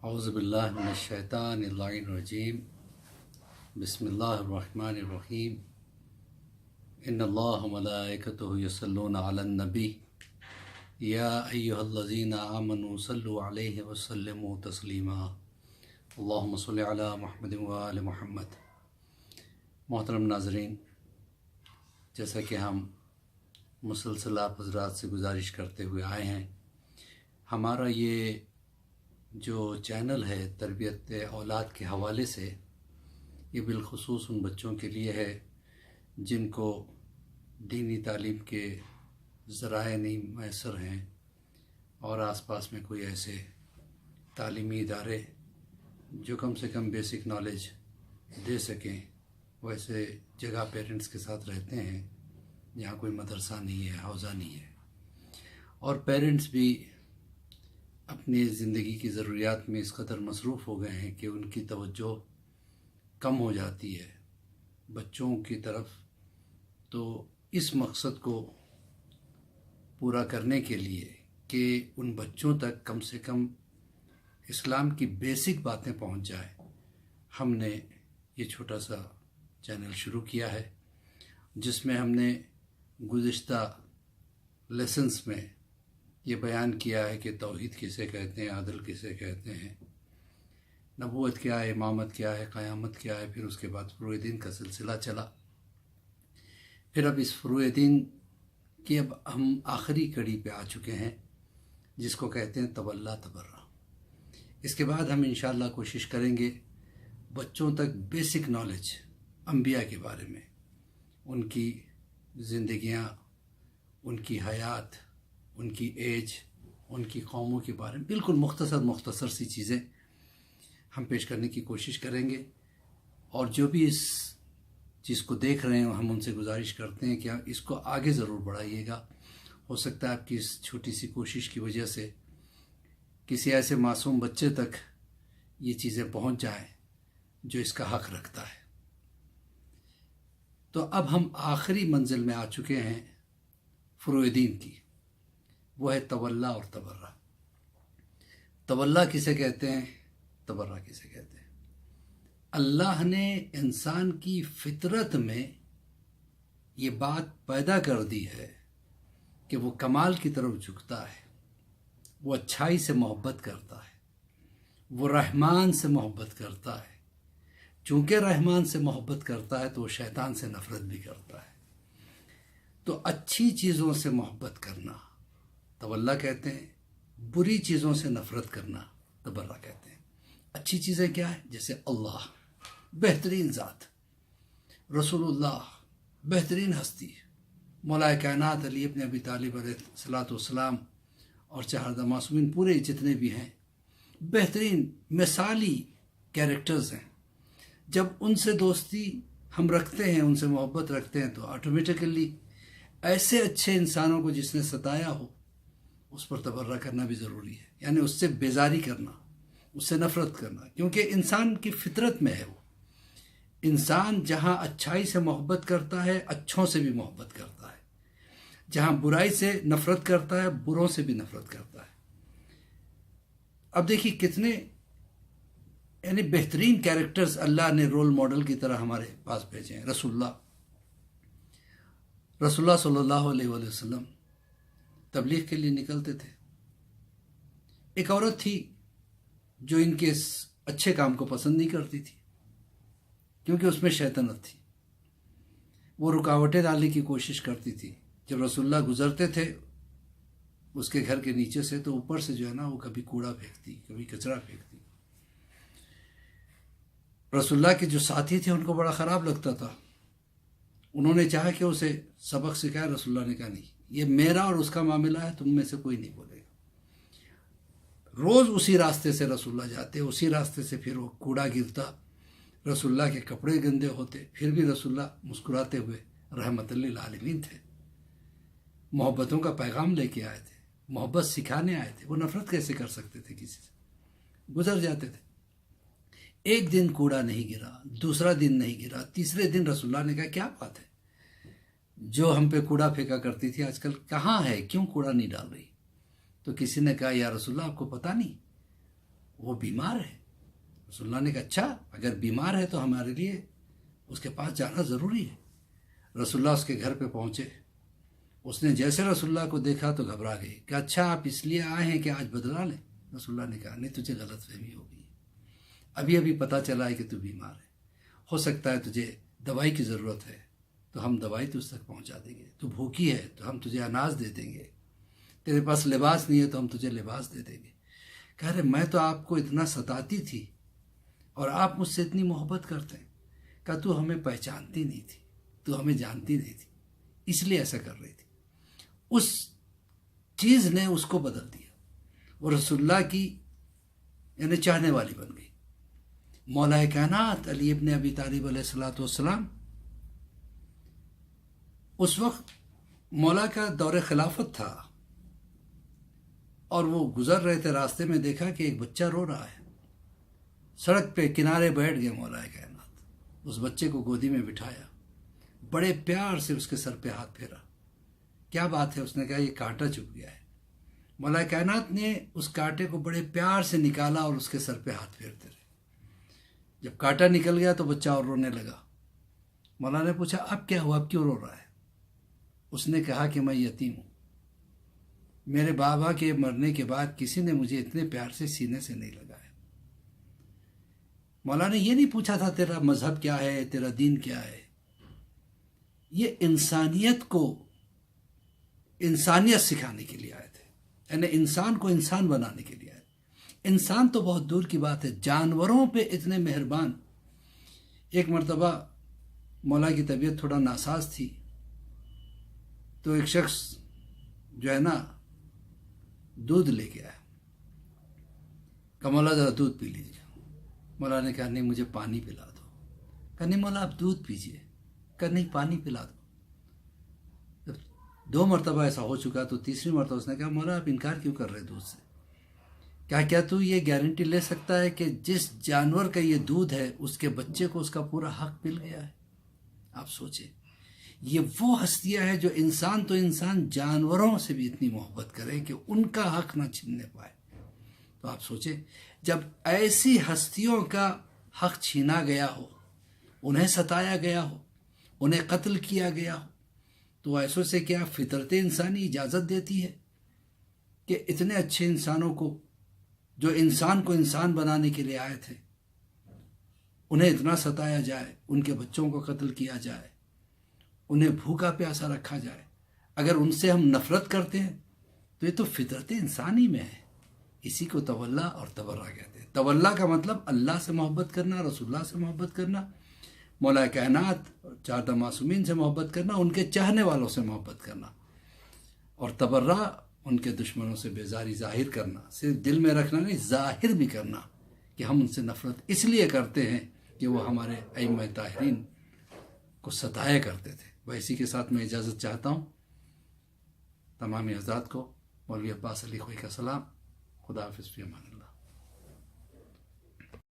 औज़ुबिल्लाहि मिनश्शैतानिर्रजीम बिस्मिल्लाहिर्रहमानिर्रहीम इन्नल्लाह व मलाइकतहु युसल्लूना अलन नबी या अय्युहल्लज़ीना आमनू सल्लु अलैहि व सल्लिमू तस्लीमा अल्लाहुम्मा सल्लि अला मुहम्मदिन व आलि मुहम्मद। मोहतरम नाज़रीन, जैसा कि हम मुसलसल आप हज़रात से गुजारिश करते हुए आए हैं, हमारा ये जो चैनल है तरबियत औलाद के हवाले से, ये बिलखुसूस उन बच्चों के लिए है जिनको दीनी तालीम के ज़राए नहीं मैसर हैं और आसपास में कोई ऐसे तालीमी इदारे जो कम से कम बेसिक नॉलेज दे सकें, वैसे जगह पेरेंट्स के साथ रहते हैं जहाँ कोई मदरसा नहीं है, हौज़ा नहीं है, और पेरेंट्स भी अपनी ज़िंदगी की ज़रूरियात में इस कदर मसरूफ़ हो गए हैं कि उनकी तवज्जो कम हो जाती है बच्चों की तरफ। तो इस मकसद को पूरा करने के लिए कि उन बच्चों तक कम से कम इस्लाम की बेसिक बातें पहुंच जाए, हमने ये छोटा सा चैनल शुरू किया है, जिसमें हमने गुज़िश्ता लेसन्स में ये बयान किया है कि तौहीद किसे कहते हैं, आदल किसे कहते हैं, नबूवत क्या है, इमामत क्या है, क़यामत क्या है। फिर उसके बाद फ़ुरूए दीन का सिलसिला चला। फिर अब इस फ़ुरूए दीन की अब हम आखिरी कड़ी पे आ चुके हैं, जिसको कहते हैं तवल्ला तबर्रा। इसके बाद हम इंशाअल्लाह कोशिश करेंगे बच्चों तक बेसिक नॉलेज अंबिया के बारे में, उनकी ज़िंदगियाँ, उनकी हयात, उनकी एज, उनकी कौमों के बारे में बिल्कुल मुख्तसर सी चीज़ें हम पेश करने की कोशिश करेंगे। और जो भी इस चीज़ को देख रहे हैं, हम उनसे गुजारिश करते हैं कि आप इसको आगे ज़रूर बढ़ाइएगा। हो सकता है आपकी इस छोटी सी कोशिश की वजह से किसी ऐसे मासूम बच्चे तक ये चीज़ें पहुंच जाएं जो इसका हक़ रखता है। तो अब हम आखिरी मंजिल में आ चुके हैं फ़ुरूए दीन की, वो है तवल्ला और तबर्रा। तवल्ला किसे कहते हैं, तबर्रा किसे कहते हैं? अल्लाह ने इंसान की फितरत में ये बात पैदा कर दी है कि वो कमाल की तरफ झुकता है, वो अच्छाई से मोहब्बत करता है, वो रहमान से मोहब्बत करता है। चूँकि रहमान से मोहब्बत करता है तो वो शैतान से नफ़रत भी करता है। तो अच्छी चीज़ों से मोहब्बत करना तवल्ला कहते हैं, बुरी चीज़ों से नफ़रत करना तबर्रा कहते हैं। अच्छी चीज़ें क्या है? जैसे अल्लाह बेहतरीन ज़ात, रसूलुल्लाह बेहतरीन हस्ती, मौलाए कायनात अली इब्न अबी तालिब अलैहिस्सलातु वस्सलाम और चहारदा मासूमीन पूरे जितने भी हैं बेहतरीन मिसाली कैरेक्टर्स हैं। जब उनसे दोस्ती हम रखते हैं, उनसे मोहब्बत रखते हैं, तो ऑटोमेटिकली ऐसे अच्छे इंसानों को जिसने सताया हो उस पर तबर्रा करना भी ज़रूरी है, यानी उससे बेजारी करना, उससे नफ़रत करना, क्योंकि इंसान की फितरत में है। वो इंसान जहाँ अच्छाई से मोहब्बत करता है, अच्छों से भी मोहब्बत करता है, जहाँ बुराई से नफ़रत करता है, बुरों से भी नफ़रत करता है। अब देखिए कितने यानी बेहतरीन कैरेक्टर्स अल्लाह ने रोल मॉडल की तरह हमारे पास भेजे हैं। रसूलुल्लाह सल्लल्लाहु अलैहि वसल्लम तबलीग के लिए निकलते थे। एक औरत थी जो इनके इस अच्छे काम को पसंद नहीं करती थी, क्योंकि उसमें शैतानत थी। वो रुकावटें डालने की कोशिश करती थी। जब रसूलुल्लाह गुजरते थे उसके घर के नीचे से, तो ऊपर से जो है ना, वो कभी कूड़ा फेंकती, कभी कचरा फेंकती। रसूलुल्लाह के जो साथी थे उनको बड़ा ख़राब लगता था। उन्होंने चाहा कि उसे सबक सिखाए। रसूलुल्लाह ने कहा नहीं, ये मेरा और उसका मामला है, तुम में से कोई नहीं बोलेगा। रोज़ उसी रास्ते से रसूलुल्लाह जाते, उसी रास्ते से फिर वो कूड़ा गिरता, रसूलुल्लाह के कपड़े गंदे होते, फिर भी रसूलुल्लाह मुस्कुराते हुए रहमत लिल आलमीन थे, मोहब्बतों का पैगाम लेके आए थे, मोहब्बत सिखाने आए थे। वो नफ़रत कैसे कर सकते थे किसी से? गुजर जाते थे। एक दिन कूड़ा नहीं गिरा, दूसरा दिन नहीं गिरा, तीसरे दिन रसूलुल्लाह ने कहा क्या बात है, जो हम पे कूड़ा फेंका करती थी आजकल कहाँ है, क्यों कूड़ा नहीं डाल रही? तो किसी ने कहा या रसूलुल्लाह आपको पता नहीं, وہ بیمار ہے۔ رسول اللہ نے کہا اچھا اگر بیمار ہے تو ہمارے لیے اس کے پاس جانا ضروری ہے۔ رسول اللہ اس کے گھر پہ پہنچے، اس نے جیسے رسول اللہ کو دیکھا تو گھبرا گئی کہ اچھا آپ اس لیے آئے ہیں کہ آج بدلا لیں؟ رسول اللہ نے کہا نہیں، تجھے غلط فہمی ہو گئی، ابھی پتہ چلا ہے کہ تو بیمار ہے، ہو سکتا ہے تجھے دوائی کی ضرورت ہے تو ہم دوائی تجھ تک پہنچا دیں گے، تو بھوکی ہے تو ہم تجھے اناج دے دیں گے، تیرے پاس لباس نہیں ہے تو ہم تجھے لباس دے دیں گے۔ کہہ رہے میں تو آپ کو اتنا ستاتی تھی اور آپ مجھ سے اتنی محبت کرتے ہیں، کہا تو ہمیں پہچانتی نہیں تھی، تو ہمیں جانتی نہیں تھی، اس لیے ایسا کر رہی تھی۔ اس چیز نے اس کو بدل دیا، وہ رسول اللہ کی یعنی چاہنے والی بن گئی۔ مولا کائنات علی ابن ابی طالب علیہ السلام اس وقت مولا کا دور خلافت تھا اور وہ گزر رہے تھے، راستے میں دیکھا کہ ایک بچہ رو رہا ہے، سڑک پہ کنارے بیٹھ گئے مولا کائنات، اس بچے کو گودی میں بٹھایا، بڑے پیار سے اس کے سر پہ ہاتھ پھیرا، کیا بات ہے؟ اس نے کہا یہ کانٹا چبھ گیا ہے۔ مولا کائنات نے اس کانٹے کو بڑے پیار سے نکالا اور اس کے سر پہ ہاتھ پھیرتے رہے۔ جب کانٹا نکل گیا تو بچہ اور رونے لگا۔ مولا نے پوچھا اب کیا ہوا، اب کیوں رو رہا ہے؟ اس نے کہا کہ میں یتیم ہوں، میرے بابا کے مرنے کے بعد کسی نے مجھے اتنے پیار سے سینے سے نہیں لگایا۔ مولا نے یہ نہیں پوچھا تھا تیرا مذہب کیا ہے، تیرا دین کیا ہے، یہ انسانیت کو انسانیت سکھانے کے لیے آئے تھے، یعنی انسان کو انسان بنانے کے لیے آئے تھے۔ انسان تو بہت دور کی بات ہے، جانوروں پہ اتنے مہربان۔ ایک مرتبہ مولا کی طبیعت تھوڑا ناساز تھی تو ایک شخص جو ہے نا دودھ لے کے آیا، کہا مولا ذرا دودھ پی لیجیے۔ مولا نے کہا نہیں مجھے پانی پلا دو۔ کہا نہیں مولا آپ دودھ پیجیے۔ کہا نہیں پانی پلا دو۔ جب 2 مرتبہ ایسا ہو چکا تو تیسری مرتبہ اس نے کہا مولا آپ انکار کیوں کر رہے دودھ سے؟ کیا تو یہ گارنٹی لے سکتا ہے کہ جس جانور کا یہ دودھ ہے اس کے بچے کو اس کا پورا حق مل گیا ہے؟ آپ سوچیں، یہ وہ ہستیاں ہیں جو انسان تو انسان جانوروں سے بھی اتنی محبت کرے کہ ان کا حق نہ چھیننے پائے۔ تو آپ سوچیں جب ایسی ہستیوں کا حق چھینا گیا ہو، انہیں ستایا گیا ہو، انہیں قتل کیا گیا ہو، تو ایسوں سے کیا فطرت انسانی اجازت دیتی ہے کہ اتنے اچھے انسانوں کو جو انسان کو انسان بنانے کے لیے آئے تھے انہیں اتنا ستایا جائے، ان کے بچوں کو قتل کیا جائے، انہیں بھوکا پیاسا رکھا جائے؟ اگر ان سے ہم نفرت کرتے ہیں تو یہ تو فطرت انسانی میں ہے۔ اسی کو تولا اور تبرہ کہتے ہیں۔ تولا کا مطلب اللہ سے محبت کرنا، رسول اللہ سے محبت کرنا، مولا کائنات چار معصومین سے محبت کرنا، ان کے چاہنے والوں سے محبت کرنا، اور تبرہ ان کے دشمنوں سے بیزاری ظاہر کرنا، صرف دل میں رکھنا نہیں ظاہر بھی کرنا کہ ہم ان سے نفرت اس لیے کرتے ہیں کہ وہ ہمارے ائمہ طاہرین کو ستایا کرتے تھے۔ اسی کے ساتھ میں اجازت چاہتا ہوں تمام حضرات کو۔ مولوی عباس علی خوئی کا سلام۔ خدا حافظ، فی امان اللہ۔